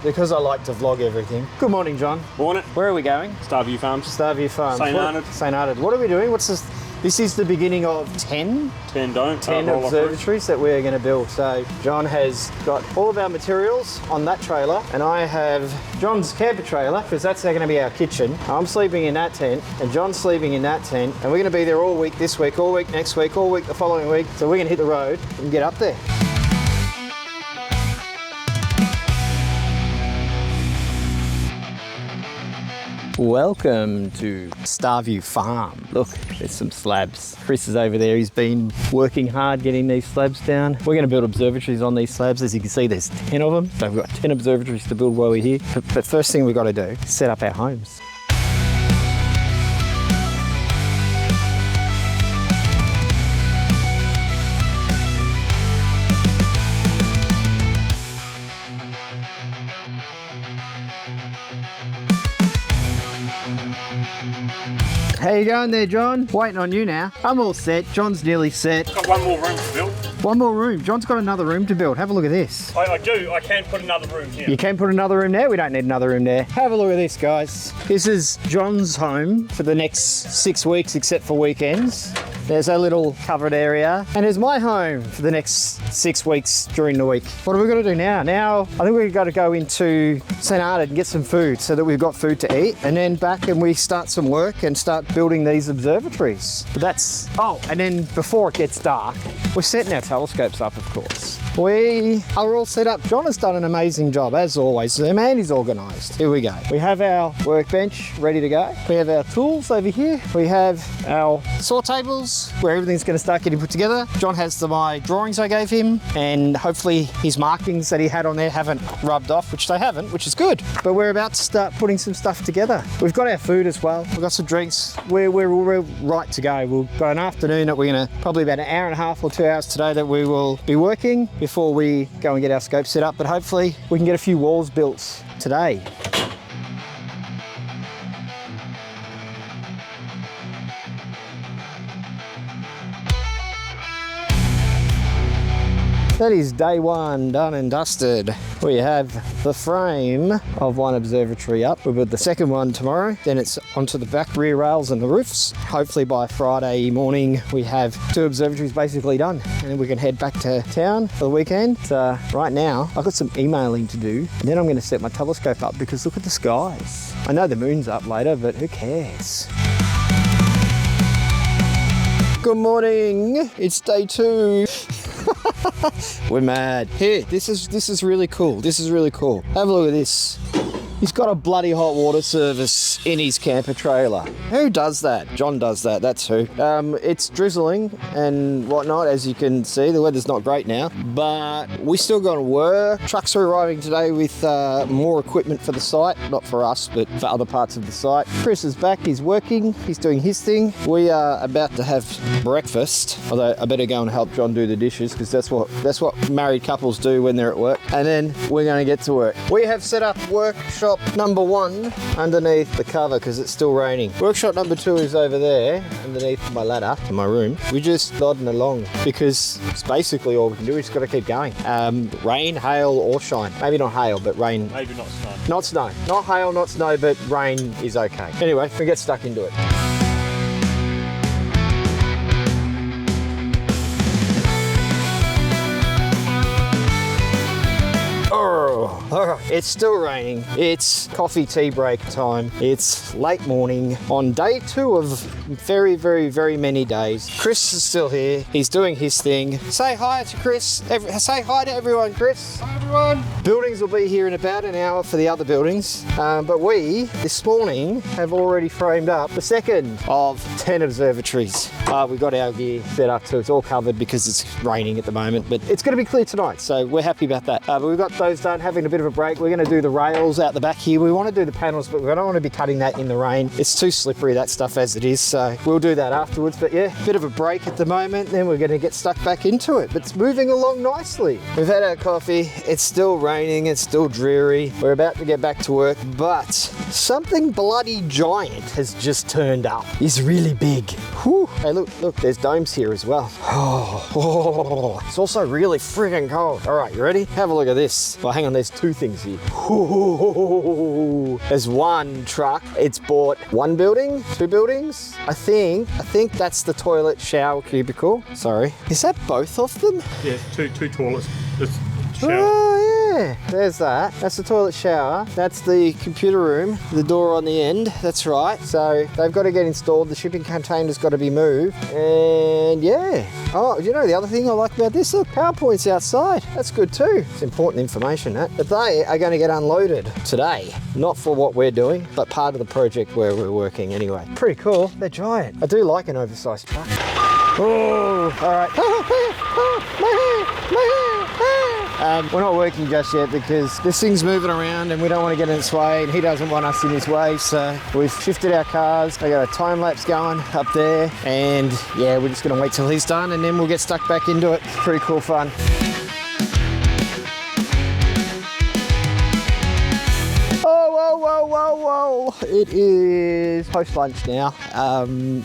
Because I like to vlog everything. Good morning, John. Morning. Where are we going? Starview Farms. Starview Farms. St. Arnaud. St. Arnaud. What are we doing? What's this? This is the beginning of 10 observatories that we're going to build. So John has got all of our materials on that trailer, and I have John's camper trailer, because that's going to be our kitchen. I'm sleeping in that tent, and John's sleeping in that tent, and we're going to be there all week this week, all week next week, all week the following week. So we're going to hit the road and get up there. Welcome to Starview Farm. Look, there's some slabs. Chris is over there. He's been working hard getting these slabs down. We're going to build observatories on these slabs. As you can see, there's 10 of them. So we've got 10 observatories to build while we're here. But first thing we've got to do is set up our homes. How you going there, John? Waiting on you now. I'm all set. John's nearly set. Got one more room to build. One more room. John's got another room to build. Have a look at this. I do. I can put another room here. You can put another room there? We don't need another room there. Have a look at this, guys. This is John's home for the next 6 weeks, except for weekends. There's a little covered area. And there's my home for the next 6 weeks during the week. What are we going to do now? Now, I think we've got to go into St. Arnaud and get some food so that we've got food to eat. And then back and we start some work and start building these observatories. But that's, and then before it gets dark, we're setting our telescopes up, of course. We are all set up. John has done an amazing job, as always. The man is organised. Here we go. We have our workbench ready to go. We have our tools over here. We have our saw tables where everything's going to start getting put together. John has my drawings I gave him, and hopefully his markings that he had on there haven't rubbed off, which they haven't, which is good. But we're about to start putting some stuff together. We've got our food as well. We've got some drinks. We're right to go. We've got an afternoon that we're going to, probably about an hour and a half or 2 hours today, that we will be working before we go and get our scope set up. But hopefully we can get a few walls built today. That is day one done and dusted. We have the frame of one observatory up. We'll build the second one tomorrow. Then it's onto the back rear rails and the roofs. Hopefully by Friday morning we have 2 observatories basically done, and then we can head back to town for the weekend. Right now I've got some emailing to do, and then I'm going to set my telescope up because look at the skies. I know the moon's up later, but who cares? Good morning. It's day 2. We're mad. Here, this is really cool. This is really cool. Have a look at this. He's got a bloody hot water service in his camper trailer. Who does that? John does that, that's who. It's drizzling and whatnot, as you can see. The weather's not great now, but we still got to work. Trucks are arriving today with more equipment for the site. Not for us, but for other parts of the site. Chris is back, he's working, he's doing his thing. We are about to have breakfast, although I better go and help John do the dishes, because that's what married couples do when they're at work. And then we're going to get to work. We have set up workshop number 1 underneath the cover because it's still raining. Workshop number 2 is over there underneath my ladder to my room. We're just plodding along because it's basically all we can do. We just got to keep going. Rain, hail or shine. Maybe not hail, but rain. Maybe not snow. Not snow. Not hail, not snow, but rain is okay. Anyway, we get stuck into it. It's still raining. It's coffee tea break time. It's late morning on day 2 of very, very, very many days. Chris is still here. He's doing his thing. Say hi to Chris. Say hi to everyone, Chris. Hi, everyone. Buildings will be here in about an hour for the other buildings. But we, this morning, have already framed up the second of 10 observatories. We've got our gear set up, so it's all covered because it's raining at the moment. But it's going to be clear tonight, so we're happy about that. But we've got those done, having a bit of a break. We're going to do the rails out the back here. We want to do the panels, but we don't want to be cutting that in the rain. It's too slippery, that stuff, as it is. So we'll do that afterwards. But yeah, bit of a break at the moment. Then we're going to get stuck back into it. But it's moving along nicely. We've had our coffee. It's still raining. It's still dreary. We're about to get back to work. But something bloody giant has just turned up. It's really big. Whew. Hey, look, there's domes here as well. Oh, it's also really friggin' cold. All right, you ready? Have a look at this. Well, hang on, there's 2 two things here. There's one truck. It's bought one building, two buildings. I think that's the toilet shower cubicle. Sorry. Is that both of them? Yeah, two toilets. This shower. Oh yeah, there's that. That's the toilet shower. That's the computer room, the door on the end. That's right. So they've got to get installed. The shipping container's got to be moved. And yeah. Oh, you know the other thing I like about this? Look, PowerPoint's outside. That's good too. It's important information, that. But they are going to get unloaded today. Not for what we're doing, but part of the project where we're working anyway. Pretty cool. They're giant. I do like an oversized truck. Oh, all right. We're not working just yet because this thing's moving around and we don't want to get in its way and he doesn't want us in his way. So we've shifted our cars. I got a time lapse going up there and yeah, we're just going to wait till he's done and then we'll get stuck back into it. It's pretty cool fun. Whoa. It is post-lunch now.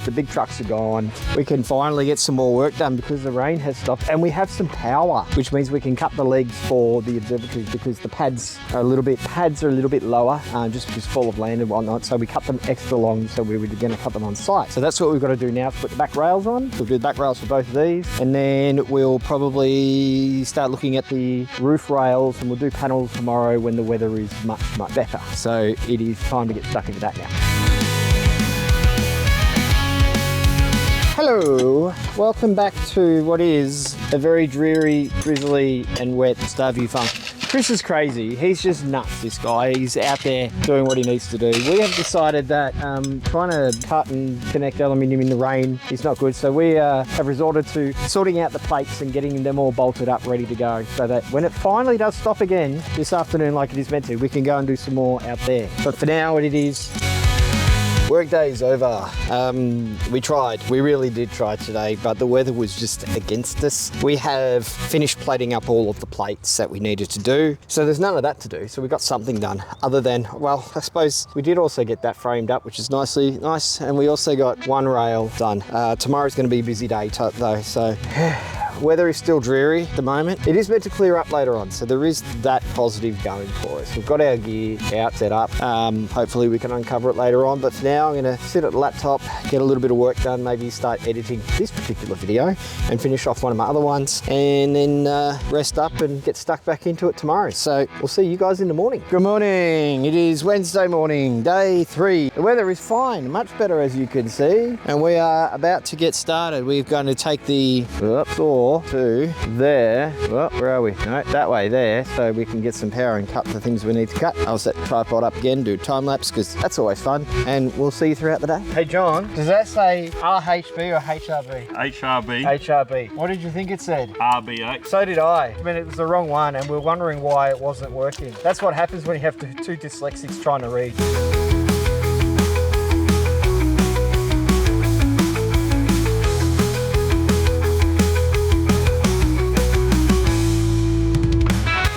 The big trucks are gone. We can finally get some more work done because the rain has stopped and we have some power, which means we can cut the legs for the observatories because the pads are a little bit lower, just because full of land and whatnot. So we cut them extra long, so we were going to cut them on site. So that's what we've got to do now, put the back rails on. We'll do the back rails for both of these and then we'll probably start looking at the roof rails and we'll do panels tomorrow when the weather is much better. So it is time to get stuck into that now. Hello, welcome back to what is a very dreary, drizzly and wet AstroPuNk. Chris is crazy. He's just nuts, this guy. He's out there doing what he needs to do. We have decided that trying to cut and connect aluminium in the rain is not good. So we have resorted to sorting out the plates and getting them all bolted up, ready to go. So that when it finally does stop again this afternoon like it is meant to, we can go and do some more out there. But for now, what it is, workday is over. We really did try today, but the weather was just against us. We have finished plating up all of the plates that we needed to do. So there's none of that to do. So we got something done other than, well, I suppose we did also get that framed up, which is nice. And we also got one rail done. Tomorrow's going to be a busy day though, so weather is still dreary at the moment. It is meant to clear up later on, so there is that positive going for us. We've got our gear out, set up. Hopefully we can uncover it later on, but for now I'm going to sit at the laptop, get a little bit of work done, maybe start editing this particular video and finish off one of my other ones, and then rest up and get stuck back into it tomorrow. So we'll see you guys in the morning. Good morning. It is Wednesday morning, day 3. The weather is fine, much better as you can see, and we are about to get started. We're going to take the saw to there. Well, where are we? No, that way there, so we can get some power and cut the things we need to cut. I'll set the tripod up again, do time lapse because that's always fun, and we'll see you throughout the day. Hey John, does that say RHB or HRB? HRB. HRB. What did you think it said? RB8. So did I. I mean, it was the wrong one and we're wondering why it wasn't working. That's what happens when you have two dyslexics trying to read.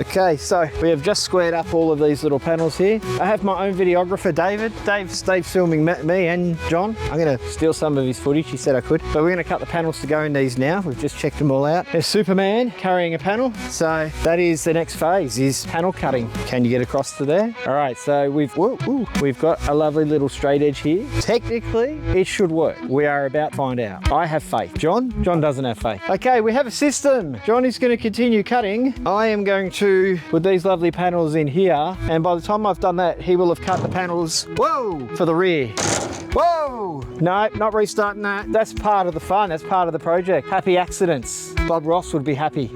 Okay, so we have just squared up all of these little panels here. I have my own videographer, David. Dave's filming me and John. I'm going to steal some of his footage. He said I could. But we're going to cut the panels to go in these now. We've just checked them all out. There's Superman carrying a panel. So that is the next phase, is panel cutting. Can you get across to there? All right, so we've got a lovely little straight edge here. Technically, it should work. We are about to find out. I have faith. John doesn't have faith. Okay, we have a system. John is going to continue cutting. I am going to put these lovely panels in here, and by the time I've done that, he will have cut the panels, for the rear. Whoa! No, not restarting that. That's part of the fun. That's part of the project. Happy accidents. Bob Ross would be happy.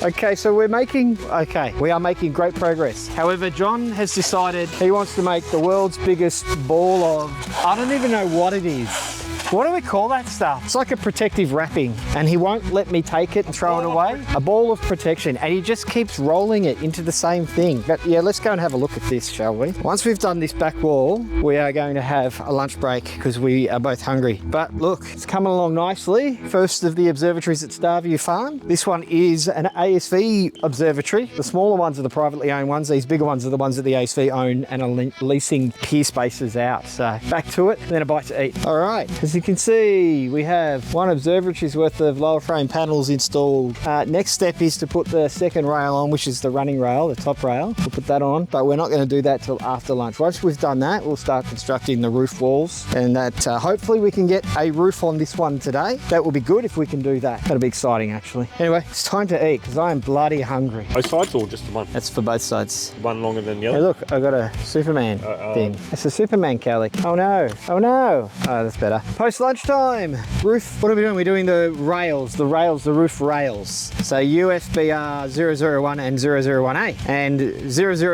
Okay, so we are making great progress. However, John has decided he wants to make the world's biggest ball of, I don't even know what it is. What do we call that stuff? It's like a protective wrapping, and he won't let me take it and throw it away. A ball of protection, and he just keeps rolling it into the same thing. But yeah, let's go and have a look at this, shall we? Once we've done this back wall, we are going to have a lunch break because we are both hungry. But look, it's coming along nicely. First of the observatories at Starview Farm. This one is an ASV observatory. The smaller ones are the privately owned ones. These bigger ones are the ones that the ASV own and are leasing peer spaces out. So back to it, and then a bite to eat. All right, has you can see, we have one observatory's worth of lower frame panels installed. Next step is to put the second rail on, which is the running rail, the top rail. We'll put that on, but we're not going to do that till after lunch. Once we've done that, we'll start constructing the roof walls, and that hopefully we can get a roof on this one today. That will be good if we can do that. That'll be exciting, actually. Anyway, it's time to eat because I am bloody hungry. Both sides or just the one? That's for both sides. One longer than the Hey, other? look, I got a Superman thing. It's a Superman Cali. Oh no, oh no. Oh, that's better. Post lunchtime. Roof, what are we doing? We're doing the rails, the roof rails. So USBR 001 and 001A and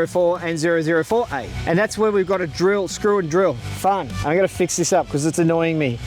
004 and 004A. And that's where we've got to drill, screw and drill. Fun. I'm going to fix this up because it's annoying me.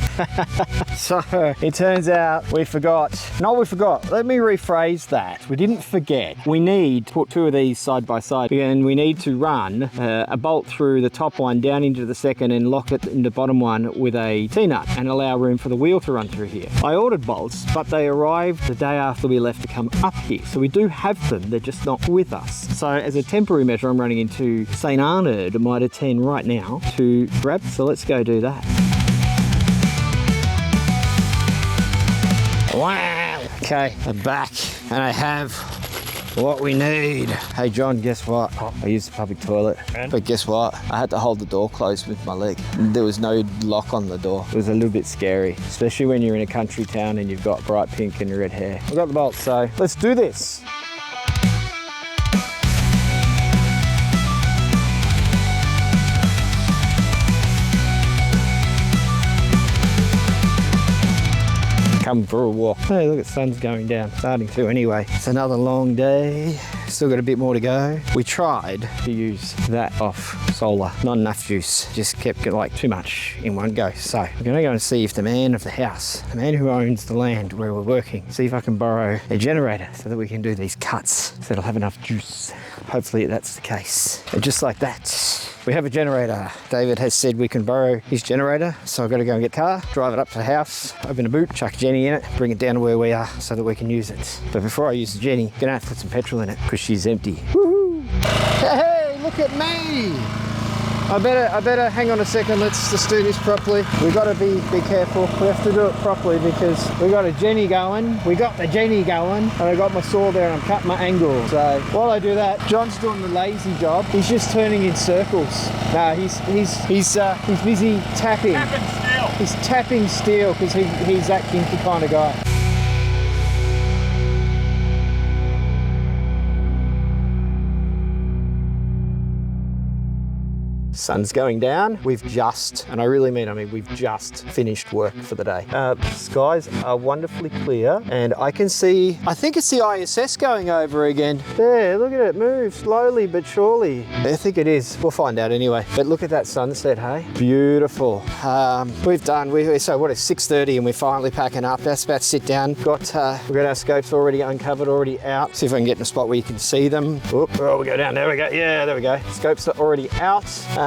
So it turns out we forgot. No, we forgot. Let me rephrase that. We didn't forget. We need to put two of these side by side, and we need to run a bolt through the top one down into the second and lock it in the bottom one with a T-nut and allow room for the wheel to run through here. I ordered bolts, but they arrived the day after we left to come up here. So we do have them, they're just not with us. So as a temporary measure, I'm running into St. Arnaud, Mitre 10 right now to grab. So let's go do that. Wow. Okay, I'm back and I have what we need. Hey John, guess what? I used the public toilet, but guess what? I had to hold the door closed with my leg. There was no lock on the door. It was a little bit scary, especially when you're in a country town and you've got bright pink and red hair. I've got the bolts, so let's do this. Come for a walk. Hey, look, the sun's going down. Starting to anyway. It's another long day. Still got a bit more to go. We tried to use that off solar. Not enough juice. Just kept like too much in one go. So we're gonna go and see if the man of the house, the man who owns the land where we're working, see if I can borrow a generator so that we can do these cuts. So it'll have enough juice. Hopefully that's the case. And just like that, we have a generator. David has said we can borrow his generator, so I've got to go and get the car, drive it up to the house, open the boot, chuck Jenny in it, bring it down to where we are so that we can use it. But before I use the Jenny, I'm gonna have to put some petrol in it because she's empty. Woohoo! Hey, look at me! I better hang on a second. Let's just do this properly. We've got to be careful. We have to do it properly because we got a Jenny going. We got the Jenny going, and I got my saw there and I'm cutting my angle. So while I do that, John's doing the lazy job. He's just turning in circles. No, he's busy tapping. Tapping steel. He's tapping steel because he's that kinky kind of guy. Sun's going down. We've just, and I really mean, we've just finished work for the day. Skies are wonderfully clear and I can see, I think it's the ISS going over again. There, look at it, move slowly but surely. I think it is. We'll find out anyway. But look at that sunset, hey? Beautiful. We've done, so what is 6:30 and we're finally packing up. That's about to sit down. We've got our scopes already uncovered, already out. See if I can get in a spot where you can see them. Oh, we go down, there we go. Yeah, there we go. Scopes are already out.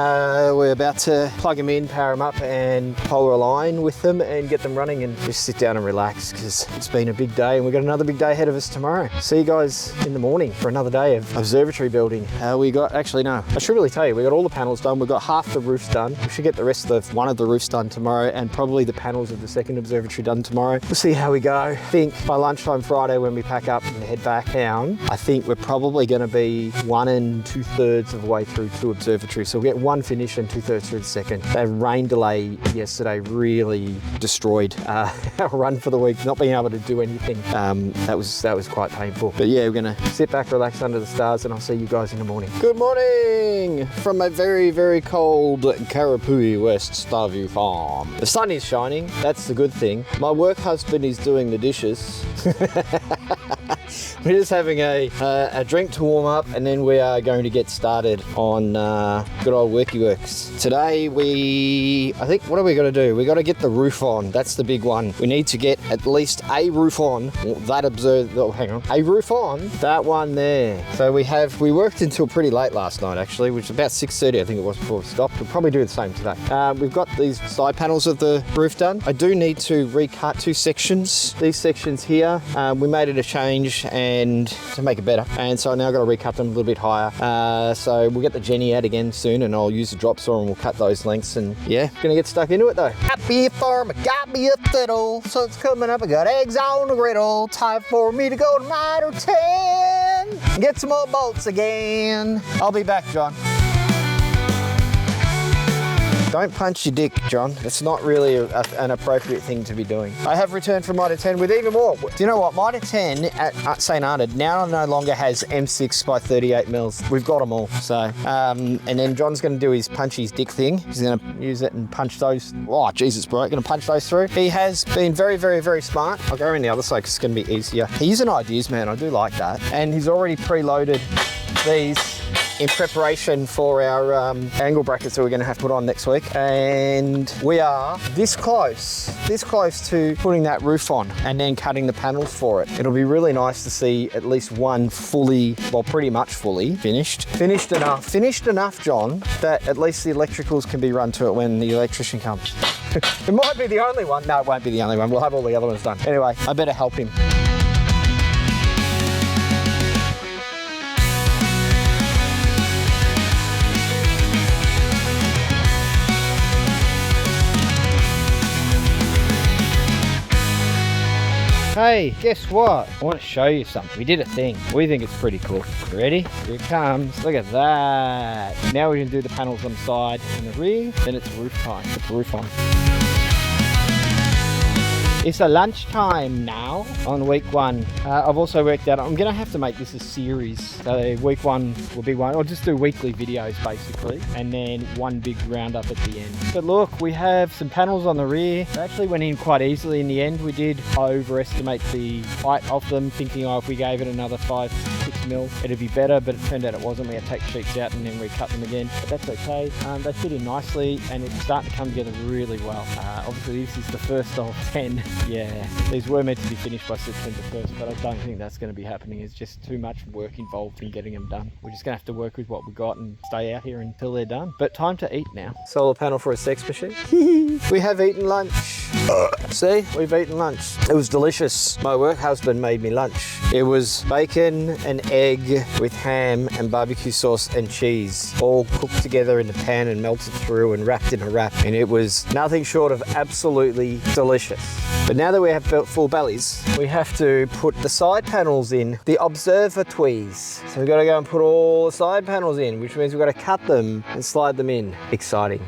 We're about to plug them in, power them up and polar align with them and get them running and just sit down and relax because it's been a big day and we've got another big day ahead of us tomorrow. See you guys in the morning for another day of observatory building. Actually no, I should really tell you, we got all the panels done. We've got half the roofs done. We should get the rest of one of the roofs done tomorrow and probably the panels of the second observatory done tomorrow. We'll see how we go. I think by lunchtime Friday when we pack up and head back down, I think we're probably going to be 1 2/3 of the way through 2 observatories. So we'll get one finished and 2/3 through the second. That rain delay yesterday really destroyed our run for the week. Not being able to do anything, that was quite painful. But yeah, we're gonna sit back, relax under the stars, and I'll see you guys in the morning. Good morning from a very, very cold Karapui West Starview farm. The sun is shining. That's the good thing. My work husband is doing the dishes. We're just having a drink to warm up and then we are going to get started on good old worky works. Today I think, what are we going to do? We got to get the roof on. That's the big one. We need to get at least a roof on a roof on that one there. So we worked until pretty late last night actually, which was about 6:30 I think it was before we stopped. We'll probably do the same today. We've got these side panels of the roof done. I do need to recut 2 sections. These sections here, we made it a change and and to make it better. And so now I've got to recut them a little bit higher. So we'll get the Jenny out again soon, and I'll use the drop saw and we'll cut those lengths. And yeah, gonna get stuck into it though. Got me a farm, I got me a fiddle, so it's coming up. I got eggs on the griddle. Time for me to go to 9 or 10. Get some more bolts again. I'll be back, John. Don't punch your dick, John. It's not really an appropriate thing to be doing. I have returned from Mitre 10 with even more. Do you know what? Mitre 10 at St. Arnaud now no longer has M6 by 38 mils. We've got them all. So, and then John's going to do his punch his dick thing. He's going to use it and punch those. Oh, Jesus, bro. Going to punch those through. He has been very, very, very smart. I'll go around the other side because it's going to be easier. He's an ideas man. I do like that. And he's already preloaded these in preparation for our angle brackets that we're going to have to put on next week. And we are this close to putting that roof on and then cutting the panels for it. It'll be really nice to see at least one fully, well, pretty much fully finished enough, John, that at least the electricals can be run to it when the electrician comes. It might be the only one. No, it won't be the only one. We'll have all the other ones done. Anyway, I better help him. Hey, guess what? I want to show you something. We did a thing. We think it's pretty cool. Ready? Here it comes. Look at that. Now we can do the panels on the side and the rear. Then it's roof time. Put the roof on. It's a lunchtime now on week 1. I've also worked out I'm going to have to make this a series. So week 1 will be one. I'll just do weekly videos basically, and then one big roundup at the end. But look, we have some panels on the rear. They actually went in quite easily in the end. We did overestimate the height of them, thinking if we gave it another 5-6 mil, it'd be better, but it turned out it wasn't. We had to take sheets out and then recut them again, but that's okay. They fit in nicely and it's starting to come together really well. Obviously this is the first of 10. Yeah, these were meant to be finished by September 1st, but I don't think that's going to be happening. It's just too much work involved in getting them done. We're just going to have to work with what we've got and stay out here until they're done. But time to eat now. Solar panel for a sex machine. We have eaten lunch. See, we've eaten lunch. It was delicious. My work husband made me lunch. It was bacon and egg with ham and barbecue sauce and cheese, all cooked together in the pan and melted through and wrapped in a wrap. And it was nothing short of absolutely delicious. But now that we have full bellies, we have to put the side panels in, the Observatories. So we've got to go and put all the side panels in, which means we've got to cut them and slide them in. Exciting.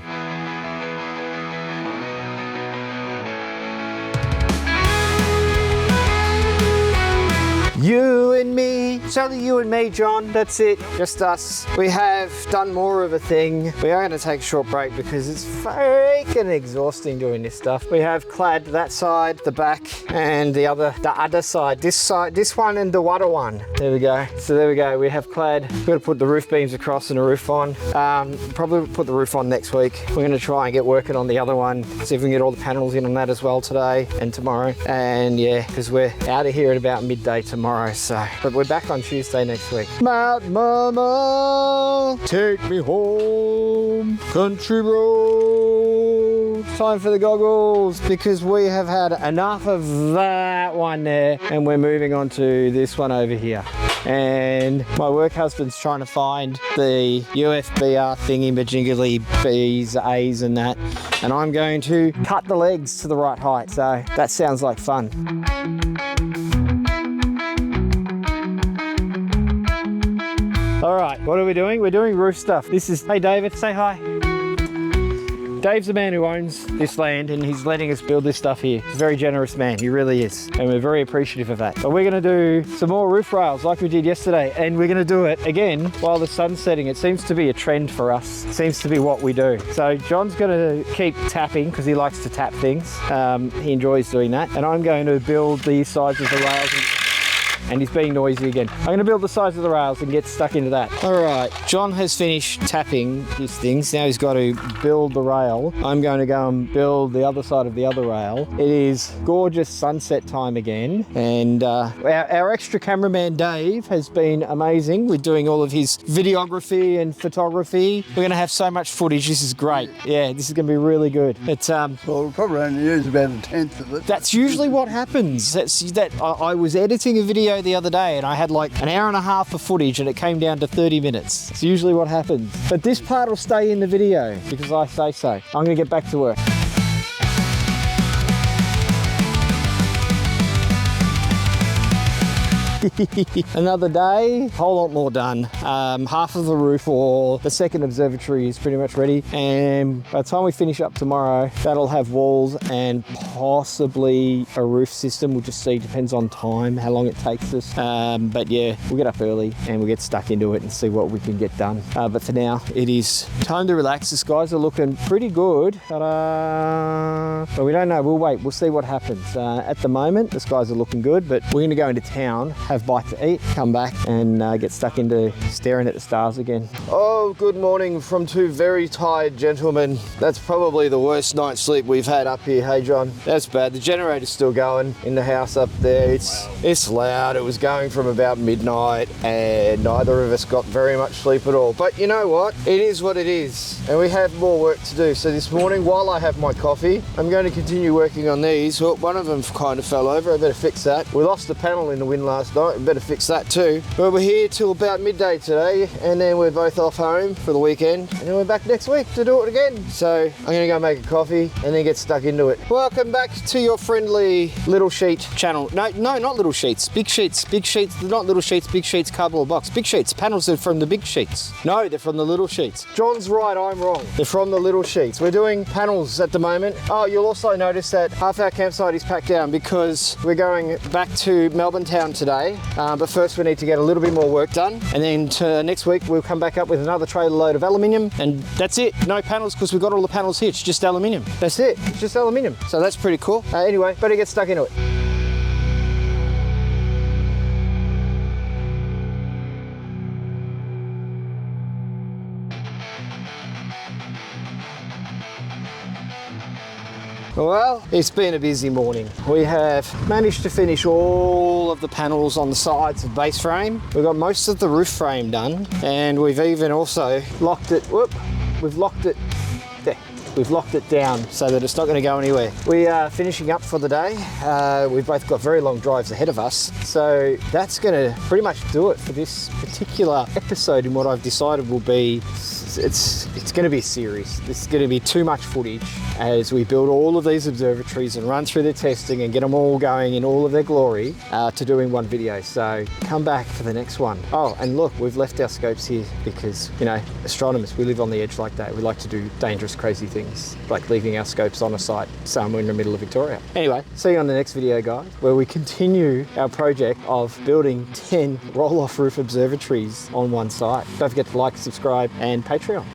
You and me, it's only you and me, John. That's it, just us. We have done more of a thing. We are going to take a short break because it's freaking exhausting doing this stuff. We have clad that side, the back, and the other side. This one and the other one. There we go. So there we go. We have clad. We've got to put the roof beams across and the roof on. Probably put the roof on next week. We're going to try and get working on the other one. See if we can get all the panels in on that as well today and tomorrow. And yeah, because we're out of here at about midday tomorrow. So, but we're back on Tuesday next week. Mountain Mama, take me home, country road. Time for the goggles because we have had enough of that one there, and we're moving on to this one over here. And my work husband's trying to find the UFBR thingy majingly B's, A's and that, and I'm going to cut the legs to the right height. So that sounds like fun. All right, what are we doing? We're doing roof stuff. This is, hey David, say hi. Dave's the man who owns this land and he's letting us build this stuff here. He's a very generous man, he really is. And we're very appreciative of that. But we're gonna do some more roof rails like we did yesterday, and we're gonna do it again while the sun's setting. It seems to be a trend for us. It seems to be what we do. So John's gonna keep tapping because he likes to tap things. He enjoys doing that. And I'm going to build the sides of the rails and he's being noisy again. I'm going to build the sides of the rails and get stuck into that. All right, John has finished tapping his things. Now he's got to build the rail. I'm going to go and build the other side of the other rail. It is gorgeous sunset time again. And our extra cameraman, Dave, has been amazing with doing all of his videography and photography. We're going to have so much footage. This is great. Yeah, this is going to be really good. It's well, we'll probably only use about 1/10 of it. That's usually what happens. I was editing a video video the other day and I had like an hour and a half of footage and it came down to 30 minutes. It's usually what happens. But this part will stay in the video because I say so. I'm gonna get back to work. Another day, whole lot more done. Half of the roof or the second observatory is pretty much ready, and by the time we finish up tomorrow, that'll have walls and possibly a roof system. We'll just see, depends on time, how long it takes us. But yeah, we'll get up early and we'll get stuck into it and see what we can get done. But for now, it is time to relax. The skies are looking pretty good, but we don't know. We'll wait. We'll see what happens. At the moment, the skies are looking good, but we're gonna go into town, have a bite to eat, come back and get stuck into staring at the stars again. Oh, good morning from two very tired gentlemen. That's probably the worst night's sleep we've had up here, hey John? That's bad. The generator's still going in the house up there. It's loud. It was going from about midnight and neither of us got very much sleep at all. But you know what? It is what it is. And we have more work to do. So this morning, while I have my coffee, I'm going to continue working on these. Well, one of them kind of fell over. I better fix that. We lost the panel in the wind last night. We better fix that too. But we're here till about midday today, and then we're both off home for the weekend, and then we're back next week to do it again. So I'm gonna go make a coffee and then get stuck into it. Welcome back to your friendly Little Sheet channel. No, not Little Sheets. Big Sheets. Big Sheets. They're not Little Sheets. Big Sheets cardboard box. Big Sheets. Panels are from the Big Sheets. No, they're from the Little Sheets. John's right, I'm wrong. They're from the Little Sheets. We're doing panels at the moment. Oh, you'll also notice that half our campsite is packed down because we're going back to Melbourne town today. But first we need to get a little bit more work done, and then next week we'll come back up with another trailer load of aluminium, and that's it. No panels because we've got all the panels here. It's just aluminium. That's it. It's just aluminium. So that's pretty cool. Anyway, better get stuck into it. Well, it's been a busy morning. We have managed to finish all of the panels on the sides of base frame. We've got most of the roof frame done, and we've even also locked it, we've locked it there. We've locked it down so that it's not going to go anywhere. We are finishing up for the day. We've both got very long drives ahead of us. So that's going to pretty much do it for this particular episode in what I've decided will be, it's going to be a series. This is going to be too much footage as we build all of these observatories and run through their testing and get them all going in all of their glory to doing one video. So come back for the next one. Oh, and look, we've left our scopes here because, you know, astronomers, we live on the edge like that. We like to do dangerous, crazy things, like leaving our scopes on a site somewhere in the middle of Victoria. Anyway, see you on the next video, guys, where we continue our project of building 10 roll-off roof observatories on one site. Don't forget to like, subscribe, and Patreon.